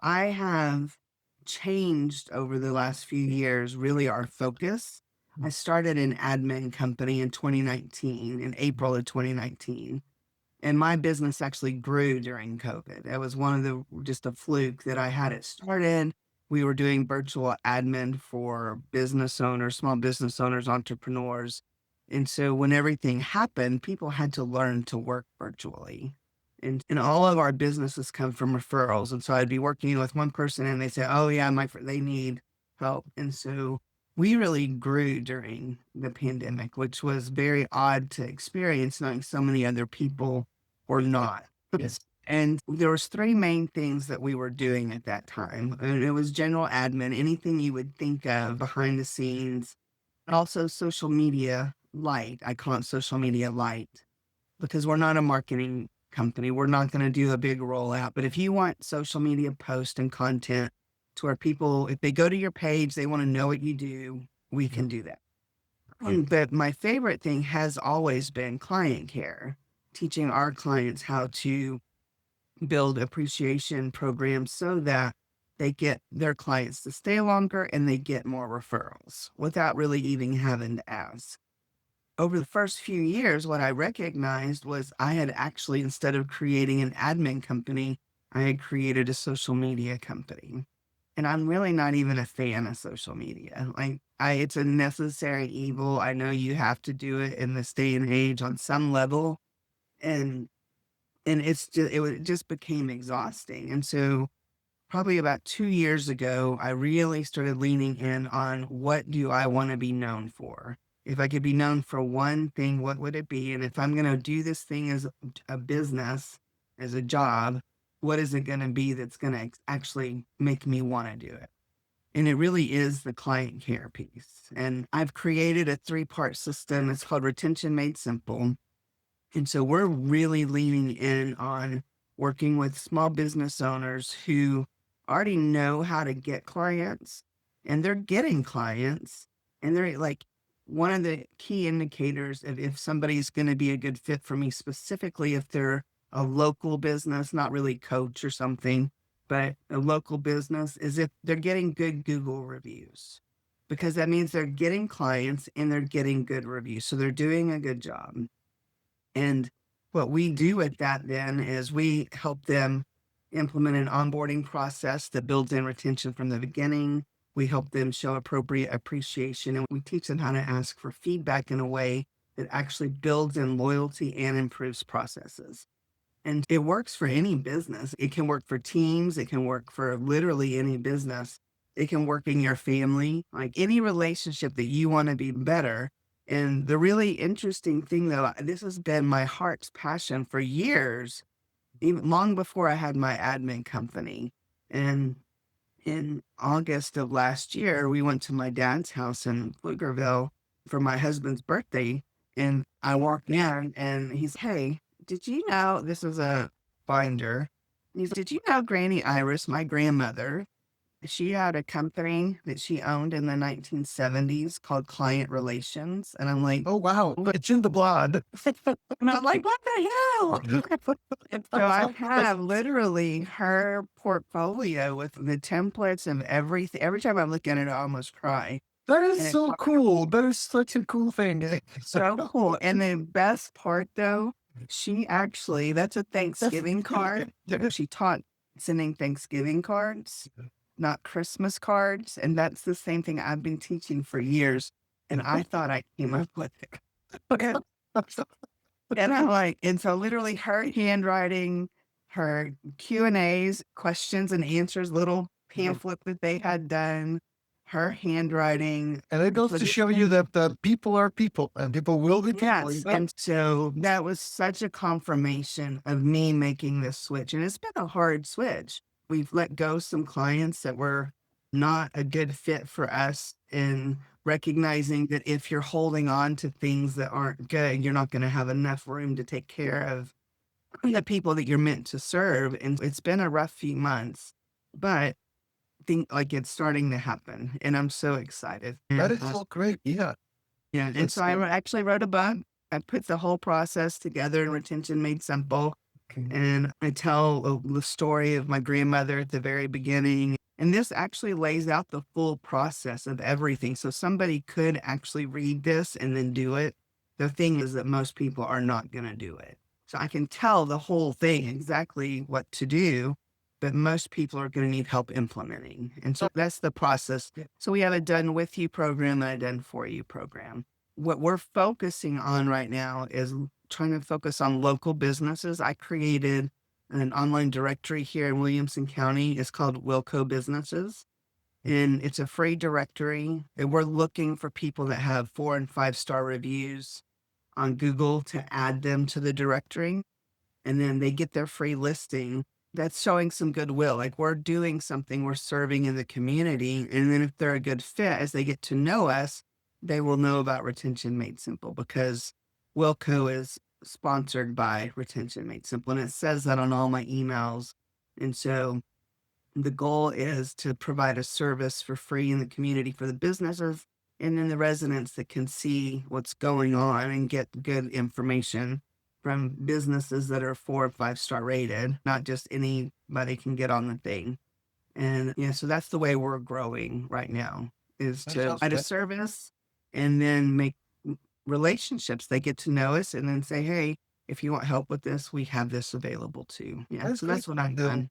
I have changed over the last few years, really our focus. I started an admin company in 2019, in April of 2019. And my business actually grew during COVID. It was one of just a fluke that I had it started. We were doing virtual admin for business owners, small business owners, entrepreneurs. And so when everything happened, people had to learn to work virtually. And all of our businesses come from referrals. And so I'd be working with one person and they say, oh, yeah, they need help. And so we really grew during the pandemic, which was very odd to experience, knowing so many other people were not. Yes. And there was three main things that we were doing at that time. And it was general admin, anything you would think of behind the scenes, and also social media light. I call it social media light because we're not a marketing company. We're not going to do a big rollout. But if you want social media post and content to where people, if they go to your page, they want to know what you do, we can do that. But my favorite thing has always been client care, teaching our clients how to build appreciation programs so that they get their clients to stay longer and they get more referrals without really even having to ask. Over the first few years, what I recognized was I had actually, instead of creating an admin company, I had created a social media company. And I'm really not even a fan of social media. It's a necessary evil. I know you have to do it in this day and age on some level. And it just became exhausting. And so probably about 2 years ago, I really started leaning in on what do I want to be known for? If I could be known for one thing, what would it be? And if I'm going to do this thing as a business, as a job, what is it going to be that's going to actually make me want to do it? And it really is the client care piece. And I've created a three-part system. It's called Retention Made Simple. And so we're really leaning in on working with small business owners who already know how to get clients and they're getting clients. And they're like, one of the key indicators of if somebody's going to be a good fit for me, specifically if they're a local business, not really coach or something, but a local business, is if they're getting good Google reviews, because that means they're getting clients and they're getting good reviews. So they're doing a good job. And what we do with that then is we help them implement an onboarding process that builds in retention from the beginning. We help them show appropriate appreciation and we teach them how to ask for feedback in a way that actually builds in loyalty and improves processes. And it works for any business. It can work for teams. It can work for literally any business. It can work in your family, like any relationship that you want to be better. And the really interesting thing, though, this has been my heart's passion for years, even long before I had my admin company. And in August of last year, we went to my dad's house in Pflugerville for my husband's birthday. And I walked in and he's, hey, did you know this was a binder? He's, did you know Granny Iris, my grandmother, she had a company that she owned in the 1970s called Client Relations. And I'm like, Oh, wow. It's in the blood. and I'm like, what the hell? And so I have literally her portfolio with the templates and everything. Every time I look at it, I almost cry. That is And it's so cool. That is such a cool thing. so cool. And the best part though, she actually, that's a Thanksgiving card. She taught sending Thanksgiving cards, not Christmas cards. And that's the same thing I've been teaching for years. And I thought I came up with it. And, and I'm like, and so literally her handwriting, her Q&As, questions and answers, little pamphlet that they had done, her handwriting. And it goes For to the show you that the people are people and people will be people. Yes, and so that was such a confirmation of me making this switch, and it's been a hard switch. We've let go some clients that were not a good fit for us, and recognizing that if you're holding on to things that aren't good, you're not gonna have enough room to take care of the people that you're meant to serve, and it's been a rough few months, but I think, like, it's starting to happen, and I'm so excited. That And, is so great. Yeah. yeah, and That's so I actually wrote a book. I put the whole process together in Retention Made Simple. And I tell the story of my grandmother at the very beginning. And this actually lays out the full process of everything. So somebody could actually read this and then do it. The thing is that most people are not going to do it. So I can tell the whole thing exactly what to do, but most people are going to need help implementing. And so that's the process. So we have a done with you program and a done for you program. What we're focusing on right now is trying to focus on local businesses. I created an online directory here in Williamson County. It's called Wilco Businesses. And it's a free directory. And we're looking for people that have 4 and 5-star reviews on Google to add them to the directory. And then they get their free listing. That's showing some goodwill. Like we're doing something, we're serving in the community. And then if they're a good fit, as they get to know us, they will know about Retention Made Simple because Wilco is sponsored by Retention Made Simple. And it says that on all my emails. And so the goal is to provide a service for free in the community for the businesses and then the residents that can see what's going on and get good information from businesses that are 4 or 5-star rated, not just anybody can get on the thing. And yeah, so that's the way we're growing right now is That to sounds provide a good. service and then make relationships. They get to know us and then say, hey, if you want help with this, we have this available too. Yeah. That's So great. that's what I've The done.